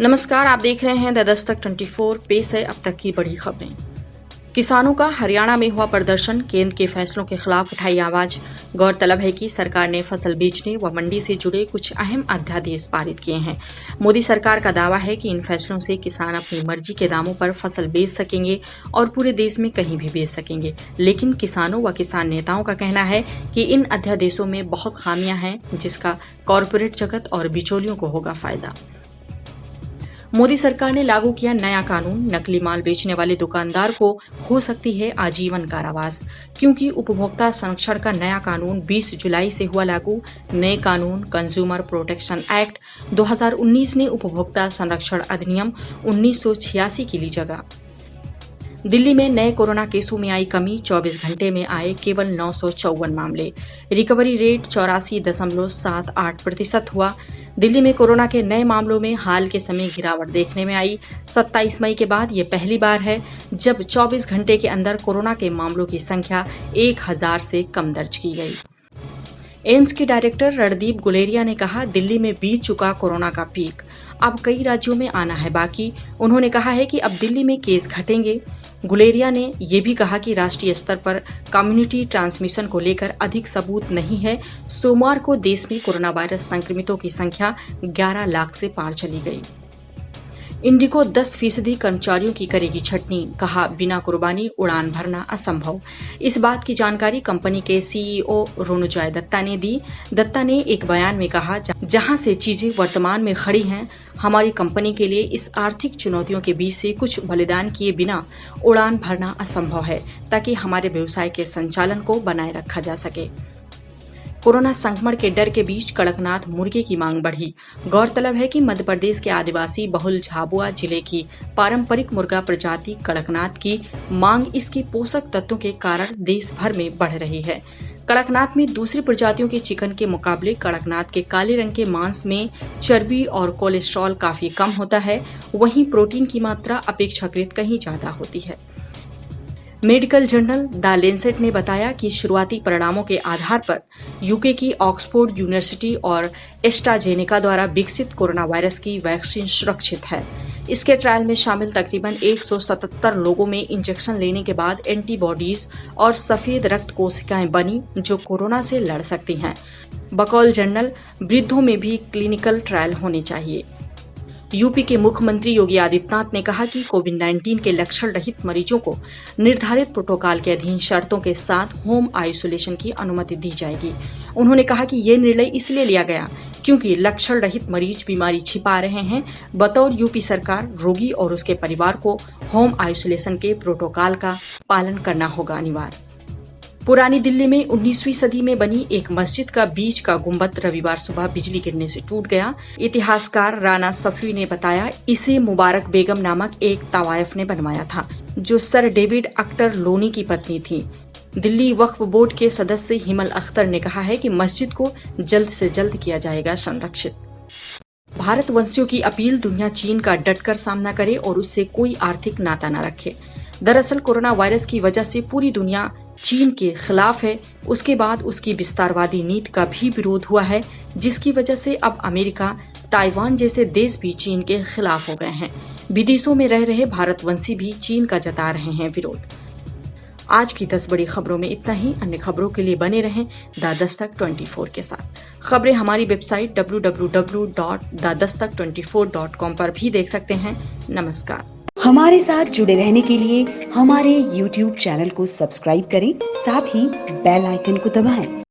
नमस्कार, आप देख रहे हैं द दस्तक 24। पेश है अब तक की बड़ी खबरें। किसानों का हरियाणा में हुआ प्रदर्शन, केंद्र के फैसलों के खिलाफ उठाई आवाज। गौरतलब है कि सरकार ने फसल बेचने व मंडी से जुड़े कुछ अहम अध्यादेश पारित किए हैं। मोदी सरकार का दावा है कि इन फैसलों से किसान अपनी मर्जी के दामों पर फसल बेच सकेंगे और पूरे देश में कहीं भी बेच सकेंगे। लेकिन किसानों व किसान नेताओं का कहना है कि इन अध्यादेशों में बहुत खामियां हैं, जिसका कॉरपोरेट जगत और बिचौलियों को होगा फायदा। मोदी सरकार ने लागू किया नया कानून, नकली माल बेचने वाले दुकानदार को हो सकती है आजीवन कारावास, क्योंकि उपभोक्ता संरक्षण का नया कानून 20 जुलाई से हुआ लागू। नए कानून कंज्यूमर प्रोटेक्शन एक्ट 2019 ने उपभोक्ता संरक्षण अधिनियम 1986 की ली जगह। दिल्ली में नए कोरोना केसों में आई कमी, 24 घंटे में आए केवल 954 मामले। रिकवरी रेट 84.78% हुआ। दिल्ली में कोरोना के नए मामलों में हाल के समय गिरावट देखने में आई। 27 मई के बाद ये पहली बार है जब 24 घंटे के अंदर कोरोना के मामलों की संख्या 1000 से कम दर्ज की गई। एम्स के डायरेक्टर रणदीप गुलेरिया ने कहा, दिल्ली में बीत चुका कोरोना का पीक, अब कई राज्यों में आना है बाकी। उन्होंने कहा है कि अब दिल्ली में केस घटेंगे। गुलेरिया ने यह भी कहा कि राष्ट्रीय स्तर पर कम्युनिटी ट्रांसमिशन को लेकर अधिक सबूत नहीं है। सोमवार को देश में कोरोना वायरस संक्रमितों की संख्या 11 लाख से पार चली गई। इंडिगो 10% कर्मचारियों की करेगी छटनी, कहा बिना कुर्बानी उड़ान भरना असंभव। इस बात की जानकारी कंपनी के सीईओ रोनुजॉय दत्ता ने दी। दत्ता ने एक बयान में कहा, जहां से चीजें वर्तमान में खड़ी हैं, हमारी कंपनी के लिए इस आर्थिक चुनौतियों के बीच से कुछ बलिदान किए बिना उड़ान भरना असंभव है, ताकि हमारे व्यवसाय के संचालन को बनाए रखा जा सके। कोरोना संक्रमण के डर के बीच कड़कनाथ मुर्गे की मांग बढ़ी। गौरतलब है कि मध्य प्रदेश के आदिवासी बहुल झाबुआ जिले की पारंपरिक मुर्गा प्रजाति कड़कनाथ की मांग इसके पोषक तत्वों के कारण देश भर में बढ़ रही है। कड़कनाथ में दूसरी प्रजातियों के चिकन के मुकाबले कड़कनाथ के काले रंग के मांस में चर्बी और कोलेस्ट्रॉल काफी कम होता है, वहीं प्रोटीन की मात्रा अपेक्षाकृत कहीं ज्यादा होती है। मेडिकल जर्नल द लेंसेट ने बताया कि शुरुआती परिणामों के आधार पर यूके की ऑक्सफोर्ड यूनिवर्सिटी और एस्ट्राजेनेका द्वारा विकसित कोरोना वायरस की वैक्सीन सुरक्षित है। इसके ट्रायल में शामिल तकरीबन 177 लोगों में इंजेक्शन लेने के बाद एंटीबॉडीज और सफेद रक्त कोशिकाएं बनी, जो कोरोना से लड़ सकती हैं। बकौल जर्नल, वृद्धों में भी क्लिनिकल ट्रायल होने चाहिए। यूपी के मुख्यमंत्री योगी आदित्यनाथ ने कहा कि कोविड-19 के लक्षण रहित मरीजों को निर्धारित प्रोटोकॉल के अधीन शर्तों के साथ होम आइसोलेशन की अनुमति दी जाएगी। उन्होंने कहा कि ये निर्णय इसलिए लिया गया क्योंकि लक्षण रहित मरीज बीमारी छिपा रहे हैं। बतौर यूपी सरकार, रोगी और उसके परिवार को होम आइसोलेशन के प्रोटोकॉल का पालन करना होगा अनिवार्य। पुरानी दिल्ली में 19वीं सदी में बनी एक मस्जिद का बीच का गुंबद रविवार सुबह बिजली गिरने से टूट गया। इतिहासकार राना सफवी ने बताया, इसे मुबारक बेगम नामक एक तवायफ ने बनवाया था, जो सर डेविड अख्तर लोनी की पत्नी थी। दिल्ली वक्फ बोर्ड के सदस्य हिमल अख्तर ने कहा है कि मस्जिद को जल्द से जल्द किया जाएगा संरक्षित। भारतवंशियों की अपील, दुनिया चीन का डटकर सामना करे और उससे कोई आर्थिक नाता न रखे। दरअसल कोरोना वायरस की वजह से पूरी दुनिया चीन के खिलाफ है। उसके बाद उसकी विस्तारवादी नीति का भी विरोध हुआ है, जिसकी वजह से अब अमेरिका, ताइवान जैसे देश भी चीन के खिलाफ हो गए हैं। विदेशों में रह रहे भारतवंशी भी चीन का जता रहे हैं विरोध। आज की 10 बड़ी खबरों में इतना ही। अन्य खबरों के लिए बने रहें द दस्तक 24 के साथ। खबरें हमारी वेबसाइट www.dadastak24.com पर भी देख सकते हैं। नमस्कार। हमारे साथ जुड़े रहने के लिए हमारे YouTube चैनल को सब्सक्राइब करें, साथ ही बेल आइकन को दबाएं।